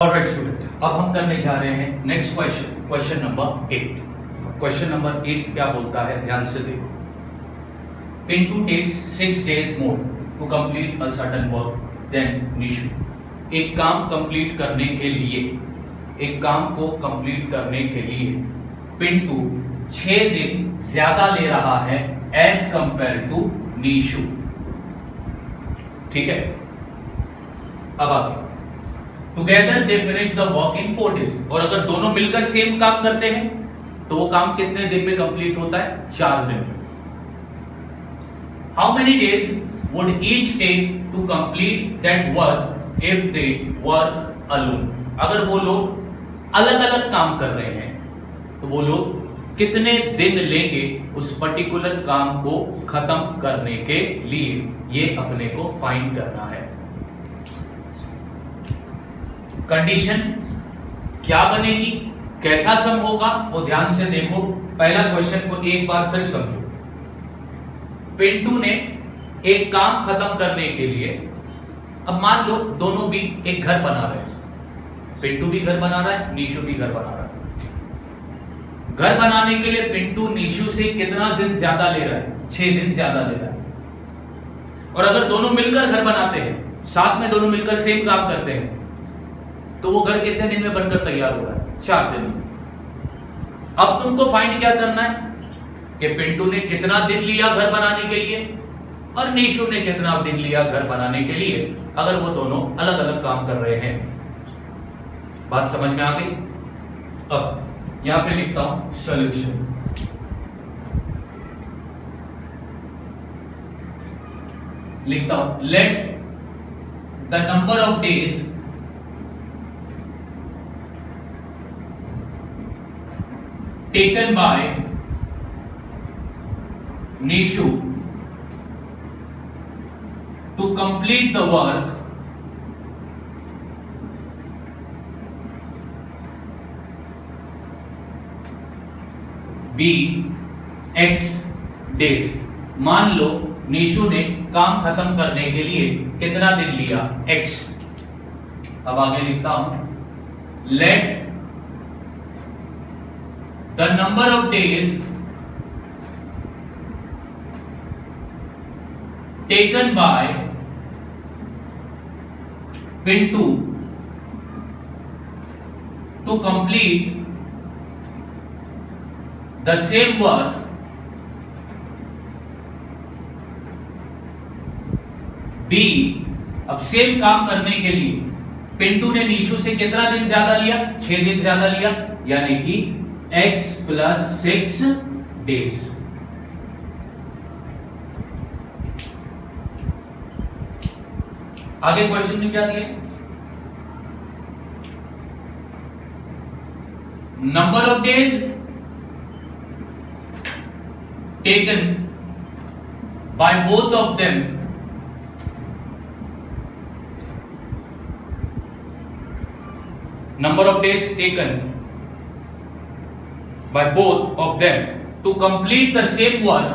Alright student, अब हम करने जा रहे हैं next question number 8। Question number 8 क्या बोलता है, ध्यान से देखो। Pintu takes 6 days more to complete a certain work then Nishu. एक काम कंप्लीट करने के लिए, एक काम को कंप्लीट करने के लिए पिंटू 6 दिन ज्यादा ले रहा है एज कंपेयर टू निशु। ठीक है, अब आगे together they finish the work in 4 days। और अगर दोनों मिलकर सेम काम करते हैं तो वो काम कितने दिन में कंप्लीट होता है? 4 दिन में। How many days would each take to complete that work if they work alone. अगर वो लोग अलग अलग काम कर रहे हैं तो वो लोग कितने दिन लेंगे उस पर्टिकुलर काम को खत्म करने के लिए, ये अपने को फाइंड करना है। कंडीशन क्या बनेगी, कैसा सम होगा, वो ध्यान से देखो। पहला क्वेश्चन को एक बार फिर समझो। पिंटू ने एक काम खत्म करने के लिए, अब मान लो दोनों भी एक घर बना रहे हैं, पिंटू भी घर बना रहा है, निशु भी घर बना रहा है। घर बनाने के लिए पिंटू निशु से कितना दिन ज्यादा ले रहा है? 6 दिन ज्यादा ले रहा है। और अगर दोनों मिलकर घर बनाते हैं, साथ में दोनों मिलकर सेम काम करते हैं, तो वो घर कितने दिन में बनकर तैयार हो रहा है? 4 दिन में। अब तुमको फाइंड क्या करना है कि पिंटू ने कितना दिन लिया घर बनाने के लिए और निशु ने कितना दिन लिया घर बनाने के लिए, अगर वो दोनों अलग अलग काम कर रहे हैं। बात समझ में आ गई? अब यहां पे लिखता हूं सॉल्यूशन। लिखता हूं let the number of days taken by Nishu to complete the work be X days। मान लो निशु ने काम खत्म करने के लिए कितना दिन लिया? X। अब आगे लिखता हूं let the number of days taken by Pintu to complete the same work B। अब सेम काम करने के लिए पिंटू ने निशु से कितना दिन ज्यादा लिया? 6 दिन ज्यादा लिया, यानी कि X plus 6 days। आगे क्वेश्चन में क्या दिया? Number of days taken by both of them number of days taken by both of them to complete the same work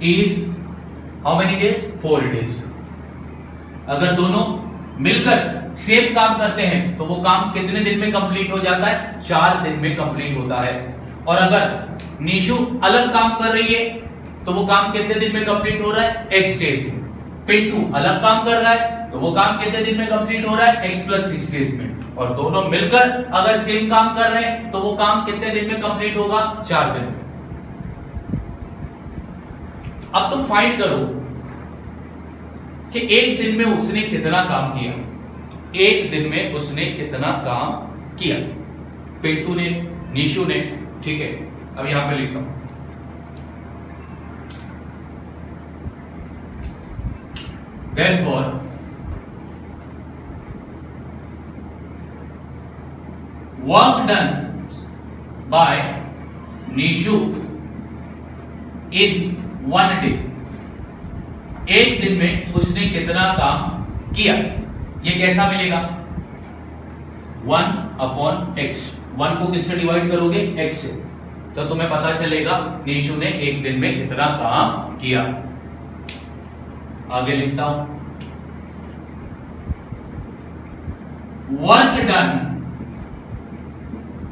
is how many days? 4 days। अगर दोनों मिलकर सेम काम करते हैं तो वो काम कितने दिन में कंप्लीट हो जाता है? 4 दिन में कंप्लीट होता है। और अगर निशु अलग काम कर रही है तो वो काम कितने दिन में कंप्लीट हो रहा है? X days में। पिंटू अलग काम कर रहा है तो वो काम कितने दिन में कंप्लीट हो रहा है? X plus 6 days में। और दोनों मिलकर अगर सेम काम कर रहे हैं तो वो काम कितने दिन में कंप्लीट होगा? 4 दिन में। अब तुम फाइंड करो कि एक दिन में उसने कितना काम किया। एक दिन में उसने कितना काम किया पिंटू ने, निशु ने। ठीक है, अब यहां पे लिखता हूं therefore work done by Nishu in 1 day। एक दिन में उसने कितना काम किया, ये कैसा मिलेगा? 1/x। 1 को किससे डिवाइड करोगे? x से। तो तुम्हें पता चलेगा निशु ने एक दिन में कितना काम किया। आगे लिखता हूं, work done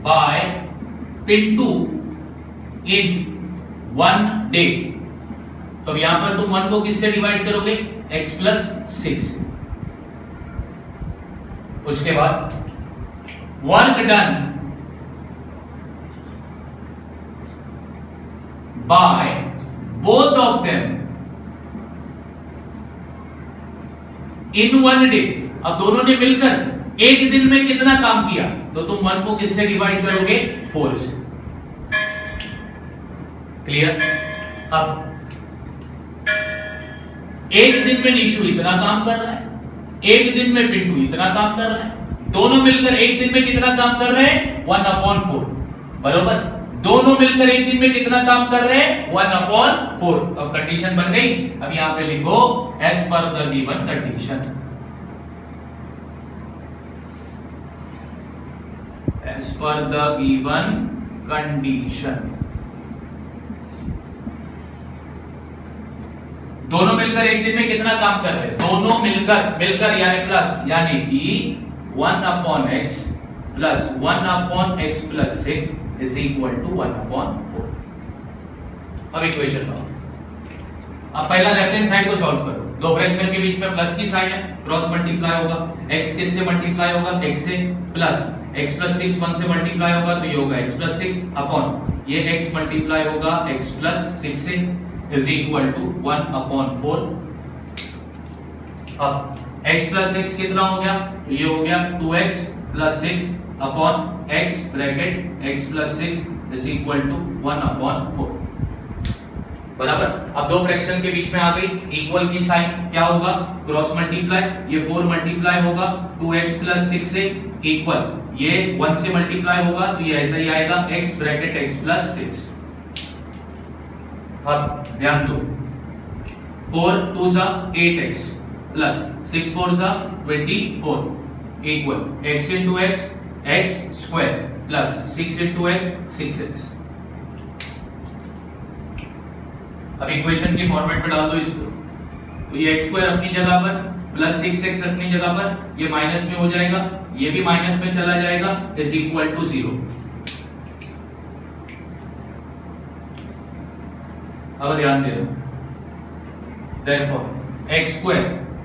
by Pintu in 1 day. तो यहां पर तुम 1 को किससे डिवाइड करोगे? x plus 6। उसके बाद work done by both of them in 1 day. अब दोनों ने मिलकर एक दिन में कितना काम किया? तो तुम 1 को किससे डिवाइड करोगे? 4 से। क्लियर? अब एक दिन में निशु इतना काम कर रहा है, एक दिन में पिंटू इतना काम कर रहा है, दोनों मिलकर एक दिन में कितना काम कर रहे हैं? 1/4। बरोबर? दोनों मिलकर एक दिन में कितना काम कर रहे हैं? 1/4। अब कंडीशन बन गई। अब यहां पे लिखो as per the given condition. As per the given condition. दोनों मिलकर एक दिन में कितना काम कर रहे हैं? दोनों मिलकर यानी प्लस, यानी कि 1/x plus 1/x plus 6 is equal to 1/4। अब इक्वेशन बनाओ। अब पहला रेफरेंस साइड को सॉल्व करो। दो फ्रैक्शन के बीच में प्लस की साइन है, क्रॉस मल्टीप्लाई होगा। x किससे मल्टीप्लाई होगा? x से प्लस x प्लस 6 1 से मल्टीप्लाई होगा तो ये होगा x प्लस 6 अपॉन ये x मल्टीप्लाई होगा x प्लस 6 से इज इक्वल टू 1/4। अब x प्लस 6 कितना हो गया? तो ये हो गया 2x plus 6 upon x bracket x plus 6 is equal to 1/4। बराबर? अब दो फ्रैक्शन के बीच में आ गई, इक्वल की साइन क्या होगा? क्रॉस मल्टीप्लाई, ये 4 मल्टीप्लाई होगा 2x प्लस 6 से इक्वल ये 1 से मल्टीप्लाई होगा तो ये ऐसा ही आएगा x ब्रैकेट x प्लस 6। अब ध्यान दो, 4 2 जा 8x प्लस 6 4 जा 24 equal x into x x square plus 6 into x 6x। अब इक्वेशन की फॉर्मेट में डाल दो इसको, तो ये x स्क्वायर अपनी जगह पर प्लस 6x अपनी जगह पर, ये माइनस में हो जाएगा, ये भी माइनस में चला जाएगा इज इक्वल टू 0। अब ध्यान दे, therefore x square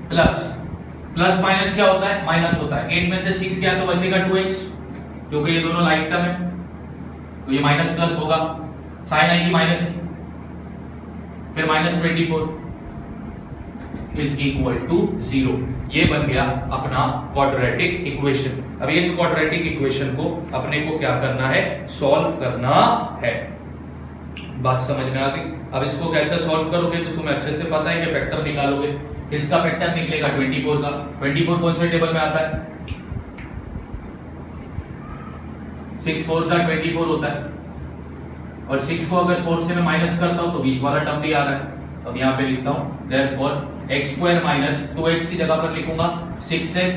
plus minus क्या होता है? माइनस होता है। 8 में से 6 गया तो बचेगा 2x, क्योंकि ये दोनों लाइक टर्म है तो ये माइनस प्लस होगा, साइन आएगी माइनस की, फिर माइनस 24 इज इक्वल टू 0। ये बन गया अपना क्वाड्रेटिक इक्वेशन। अब इस क्वाड्रेटिक इक्वेशन को अपने को क्या करना है? सॉल्व करना है। बात समझ में आ गई? अब इसको कैसे सॉल्व करोगे तो तुम्हें अच्छे से पता है कि फैक्टर निकालोगे। इसका फैक्टर निकलेगा 24 का। 24 कौन से टेबल में आता है? 6 4 जा 24 होता है, और 6 को अगर 4 से मैं माइनस करता हूं तो बीच वाला टर्म भी आ रहा है। तो अब यहां पे लिखता हूं therefore x square minus 2x की जगह पर लिखूंगा 6x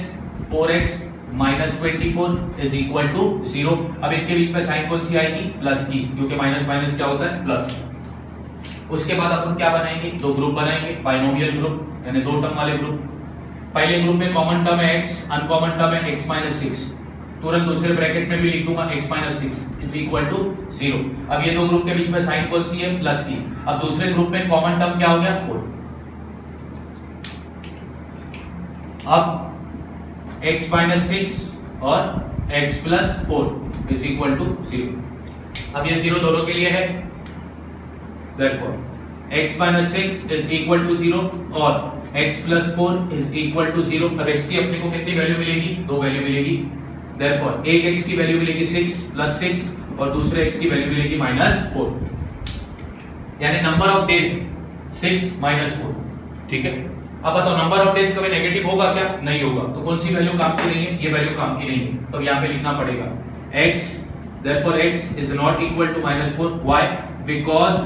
4x minus 24 is equal to 0। अब इनके बीच में साइन कौन सी आएगी? प्लस की, क्योंकि माइनस माइनस क्या होता है? प्लस। उसके बाद अपन क्या बनाएंगे? दो ग्रुप बनाएंगे, बाइनोमियल ग्रुप यानी दो टर्म वाले ग्रुप। पहले ग्रुप में कॉमन टर्म है x, अनकॉमन टर्म है x माइनस 6, तुरंत दूसरे ब्रैकेट में भी लिख दूंगा x minus 6 is equal to 0। अब ये दो ग्रुप के बीच में साइन कौन सी है? प्लस की। अब दूसरे ग्रुप में कॉमन टर्म क्या हो गया? 4। अब x माइनस 6 और x plus 4 is equal to 0। अब ये 0 दोनों के लिए है, therefore x minus 6 is equal to 0 और x plus 4 is equal to 0। अब x की अपने को कितनी वैल्यू मिलेगी? 2 वैल्यू मिलेगी। therefore एक x की वैल्यू मिलेगी 6 प्लस 6 और दूसरे x की वैल्यू मिलेगी माइनस 4, यानी नंबर ऑफ डेज 6 माइनस 4। ठीक है? अब बताओ नंबर ऑफ डेज कभी नेगेटिव होगा क्या? नहीं होगा। तो कौन सी वैल्यू काम की नहीं है? ये वैल्यू काम की नहीं है। तो यहां पे लिखना पड़ेगा x, therefore x is not equal to -4। why? because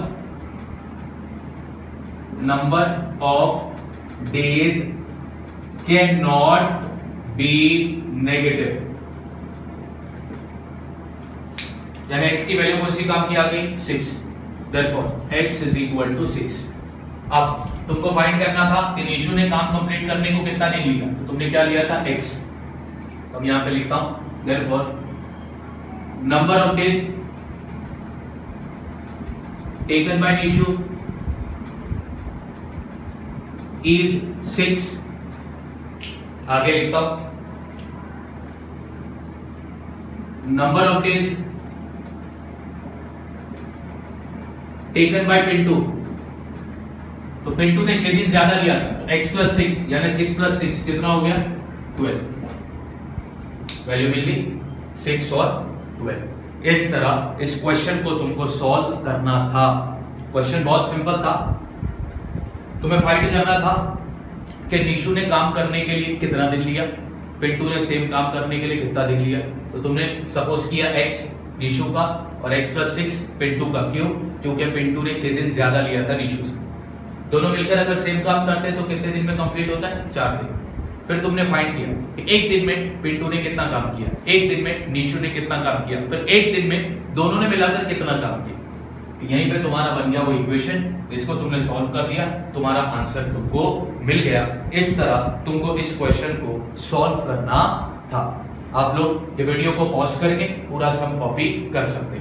number of days cannot be negative। यानी x की वैल्यू कौन सी काम की आ गई 6, therefore x is equal to 6। अब तुमको फाइंड करना था कि निशु ने काम कंप्लीट करने को कितना दिन लिया, तो तुमने क्या लिया था x। अब यहां पे लिखता हूं therefore number of days taken by Nishu is 6। आगे लिखता हूं number of days taken by Pintu, तो पिंटू ने 6 दिन ज्यादा लिया था, तो x प्लस 6 यानी 6 प्लस 6 कितना हो गया 12। वैल्यू मिल गई 6 और 12। इस तरह इस क्वेश्चन को तुमको सॉल्व करना था। क्वेश्चन बहुत सिंपल था, तुम्हें फाइंड करना था कि निशु ने काम करने के लिए कितना दिन लिया, पिंटू ने सेम काम करने के लिए कितना दिन लिया। तो तुमने सपोज किया x निशु का और x प्लस 6 पिंटू का। क्यों? क्योंकि पिंटू ने 6 दिन ज्यादा लिया था निशु से। दोनों मिलकर अगर सेम काम करते हैं तो कितने दिन में कंप्लीट होता है 4 दिन। फिर तुमने फाइंड किया कि एक दिन में पिंटू ने कितना काम किया, एक दिन में निशु ने कितना काम किया, फिर एक दिन में दोनों ने मिलाकर कितना काम किया। यहीं पे तुम्हारा बन गया वो इक्वेशन, इसको तुमने सॉल्व कर दिया, तुम्हारा आंसर तुमको मिल गया। इस तरह तुमको इस क्वेश्चन को सॉल्व करना था। आप लोग ये वीडियो को पॉज करके पूरा सम कॉपी कर सकते हैं।